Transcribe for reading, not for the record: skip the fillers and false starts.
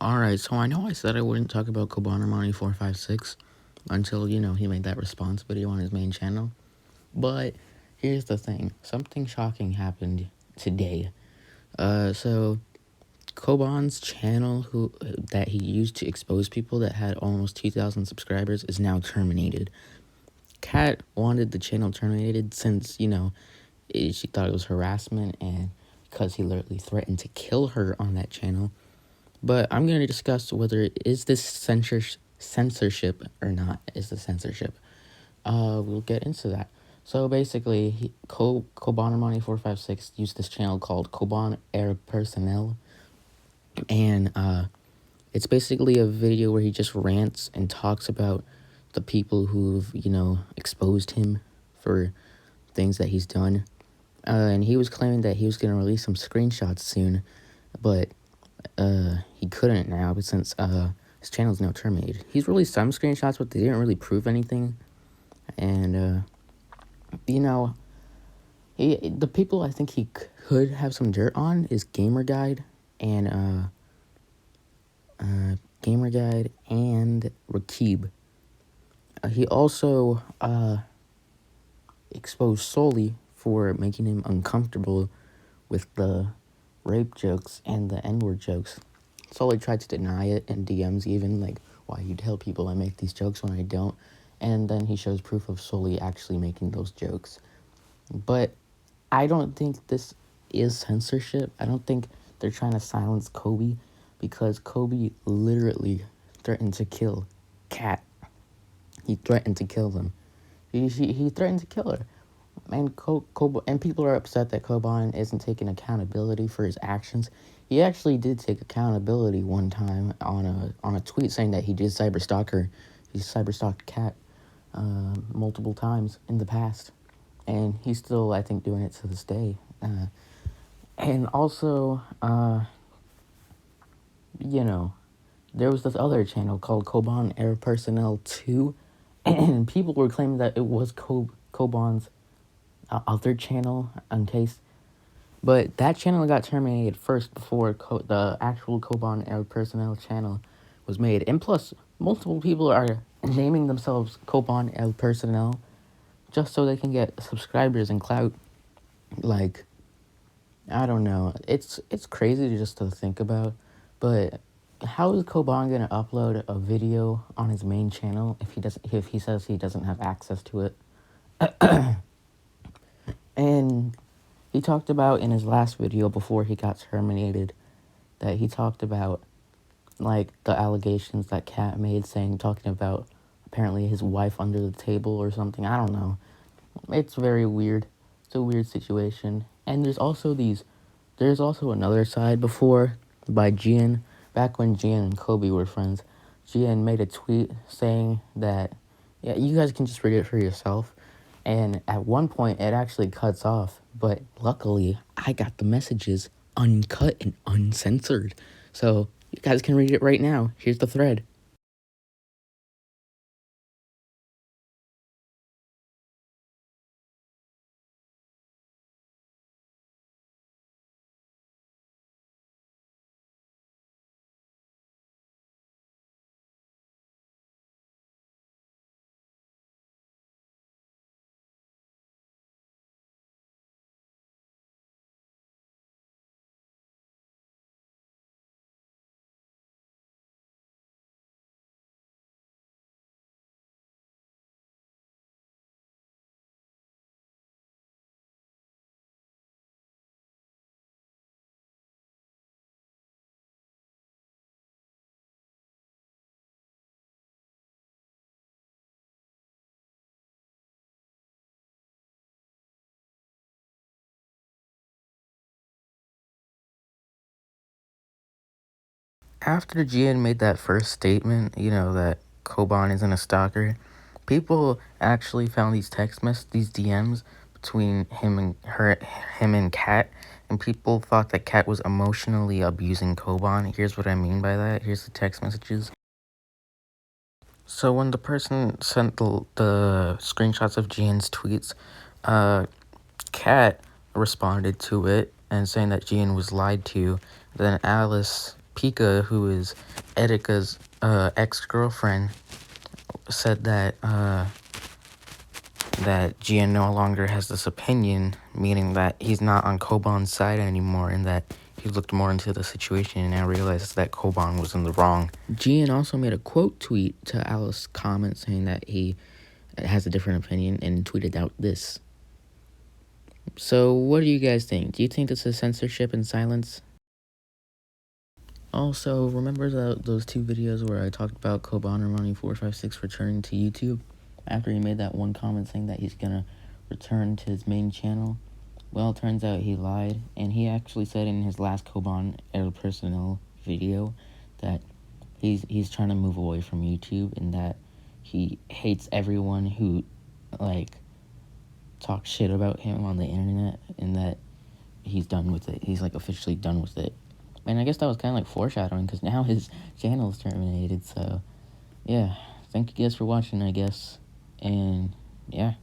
Alright, so I know I said I wouldn't talk about Cobanermani456 until, he made that response video on his main channel. But here's the thing. Something shocking happened today. So Coban's channel that he used to expose people that had almost 2,000 subscribers is now terminated. Kat wanted the channel terminated since, she thought it was harassment and because he literally threatened to kill her on that channel. But I'm going to discuss whether is this censorship or not. Is the censorship? We'll get into that. So basically, Cobanermani456 used this channel called Coban Erpersonnel, and it's basically a video where he just rants and talks about the people who've exposed him for things that he's done. And he was claiming that he was going to release some screenshots soon, but he couldn't now since his channel is now terminated. He's released some screenshots, but they didn't really prove anything. And the people I think he could have some dirt on is Gamerguide and Rakib. He also exposed Sully for making him uncomfortable with the rape jokes and the N-word jokes. Sully tried to deny it in DMs even, like, why you tell people I make these jokes when I don't, and then he shows proof of Sully actually making those jokes. But I don't think this is censorship. I don't think they're trying to silence Kobe, because Kobe literally threatened to kill Kat. He threatened to kill them. He threatened to kill her. And and people are upset that Coban isn't taking accountability for his actions. He actually did take accountability one time on a tweet saying that he did cyberstalk her. He cyberstalked Kat multiple times in the past, and he's still, I think, doing it to this day. And also, there was this other channel called Coban Erpersonnel 2, and people were claiming that it was Coban's other channel but that channel got terminated first before the actual Coban Erpersonnel channel was made. And plus, multiple people are naming themselves Coban Erpersonnel just so they can get subscribers and clout. Like, I don't know. It's crazy just to think about, but how is Coban gonna upload a video on his main channel if he says he doesn't have access to it? And he talked about in his last video before he got terminated that he talked about, like, the allegations that Kat made, talking about apparently his wife under the table or something. I don't know. It's very weird. It's a weird situation. And there's also another side before by Gian. Back when Gian and Kobe were friends, Gian made a tweet saying that, yeah, you guys can just read it for yourself. And at one point, it actually cuts off. But luckily, I got the messages uncut and uncensored. So you guys can read it right now. Here's the thread. After Gian made that first statement, that Coban isn't a stalker, people actually found these these DMs between him and Kat, and people thought that Kat was emotionally abusing Coban. Here's what I mean by that. Here's the text messages. So when the person sent the screenshots of Gian's tweets, Kat responded to it and saying that Gian was lied to. Then Alice Pika, who is Erika's ex-girlfriend, said that that Gian no longer has this opinion, meaning that he's not on Coban's side anymore, and that he looked more into the situation and now realizes that Coban was in the wrong. Gian also made a quote tweet to Alice's comment saying that he has a different opinion and tweeted out this. So what do you guys think? Do you think this is censorship and silence? Also, remember those two videos where I talked about Cobanermani456 returning to YouTube after he made that one comment saying that he's gonna return to his main channel? Well, it turns out he lied, and he actually said in his last Coban Erpersonnel video that he's trying to move away from YouTube and that he hates everyone who, like, talks shit about him on the internet, and that he's done with it. He's, like, officially done with it. And I guess that was kind of like foreshadowing, because now his channel is terminated, so, yeah. Thank you guys for watching, I guess. And, yeah.